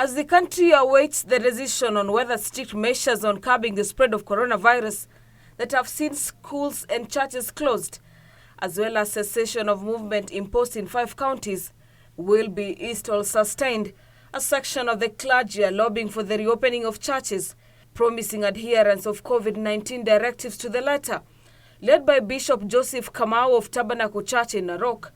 As the country awaits the decision on whether strict measures on curbing the spread of coronavirus that have seen schools and churches closed, as well as cessation of movement imposed in 5 counties, will be eased or sustained, a section of the clergy are lobbying for the reopening of churches, promising adherence of Covid-19 directives to the letter. Led by Bishop Joseph Kamau of Tabernacle Church in Narok,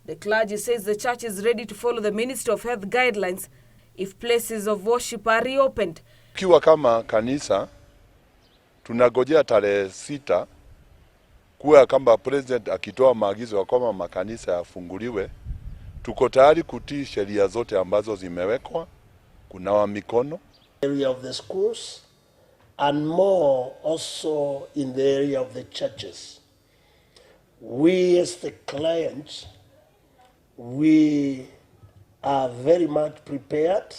the clergy says the church is ready to follow the Ministry of Health guidelines if places of worship are reopened. Kiwa kama kanisa, tunagojea tarehe 6 kuwa kama president akitoa maagizo kwamba makanisa yafunguliwe. Tuko tayari kutii sheria zote ambazo zimewekwa, kunawa mikono. Area of the schools and more also in the area of the churches. We as the clients, we are very much prepared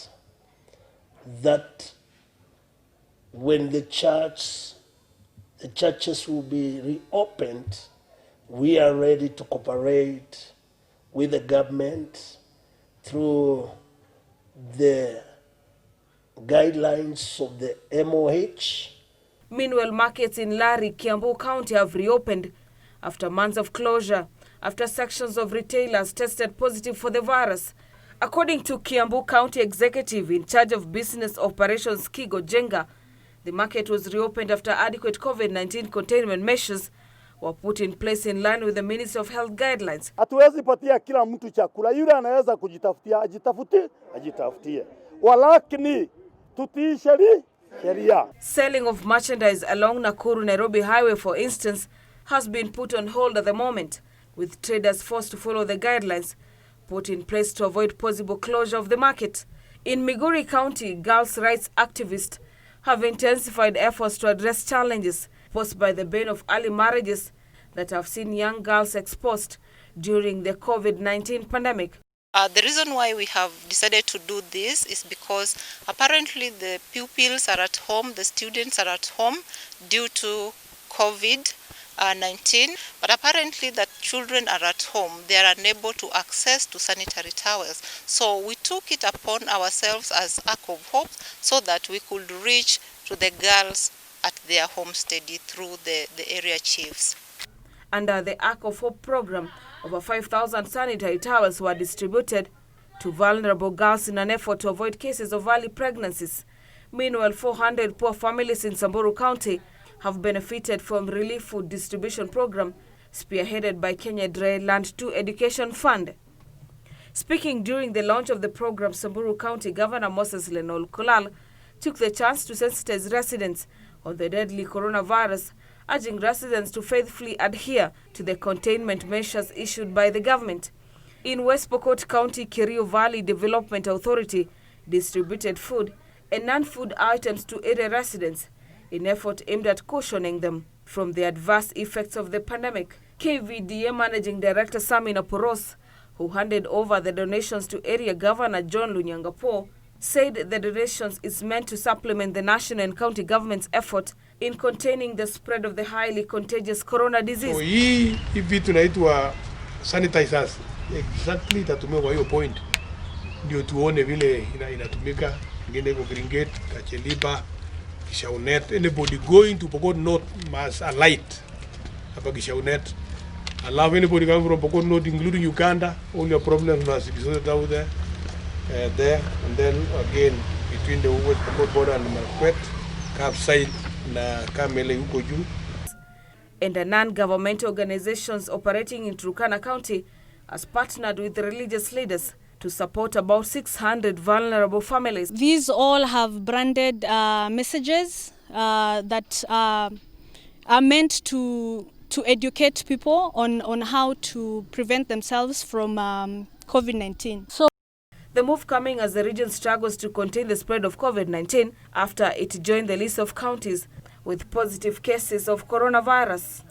that when the churches will be reopened, we are ready to cooperate with the government through the guidelines of the MOH. Meanwhile, markets in Lari, Kiambu County have reopened after months of closure, after sections of retailers tested positive for the virus. According to Kiambu County Executive in charge of business operations Kigo Jenga, the market was reopened after adequate COVID-19 containment measures were put in place in line with the Ministry of Health guidelines. Hatuwezi patia kila mtu chakula, yule anaweza kujitafutia, ajitafutie. Walakini tutii sheria. Selling of merchandise along Nakuru-Nairobi highway, for instance, has been put on hold at the moment, with traders forced to follow the guidelines put in place to avoid possible closure of the market. In Migori County, girls' rights activists have intensified efforts to address challenges posed by the bane of early marriages that have seen young girls exposed during the COVID-19 pandemic. The reason why we have decided to do this is because apparently the pupils are at home, the students are at home due to COVID-19, but apparently that children are at home, they are unable to access to sanitary towels. So we took it upon ourselves as Ark of Hope so that we could reach to the girls at their home steady through the area chiefs. Under the Ark of Hope program, over 5,000 sanitary towels were distributed to vulnerable girls in an effort to avoid cases of early pregnancies. Meanwhile, 400 poor families in Samburu County have benefited from relief food distribution program spearheaded by Kenya Dry Land 2 Education Fund. Speaking during the launch of the program, Samburu County Governor Moses Lenol Kulal took the chance to sensitize residents on the deadly coronavirus, urging residents to faithfully adhere to the containment measures issued by the government. In West Pokot County, Kerio Valley Development Authority distributed food and non-food items to area residents in effort aimed at cautioning them from the adverse effects of the pandemic. KVDA Managing Director Samina Poros, who handed over the donations to area Governor John Lunyangapo, said the donations is meant to supplement the national and county government's effort in containing the spread of the highly contagious corona disease. So hii vitu naitwa sanitizers exactly itatumia kwa hiyo point ndio tuone vile inatumika. Ngine iko Gringate, Kacheliba, Kishaunet. Anybody going to Pokot North must alight hapa Kishaunet. Allow anybody coming from Pokot North, including Uganda, all your problems must be sorted out there. And then again between the West Pokot border and Marquette, Kapside na Kamele huko juu. And the non-governmental organizations operating in Turkana County has partnered with religious leaders to support about 600 vulnerable families. These all have branded messages that are meant to educate people on how to prevent themselves from COVID-19. So the move coming as the region struggles to contain the spread of COVID-19 after it joined the list of counties with positive cases of coronavirus.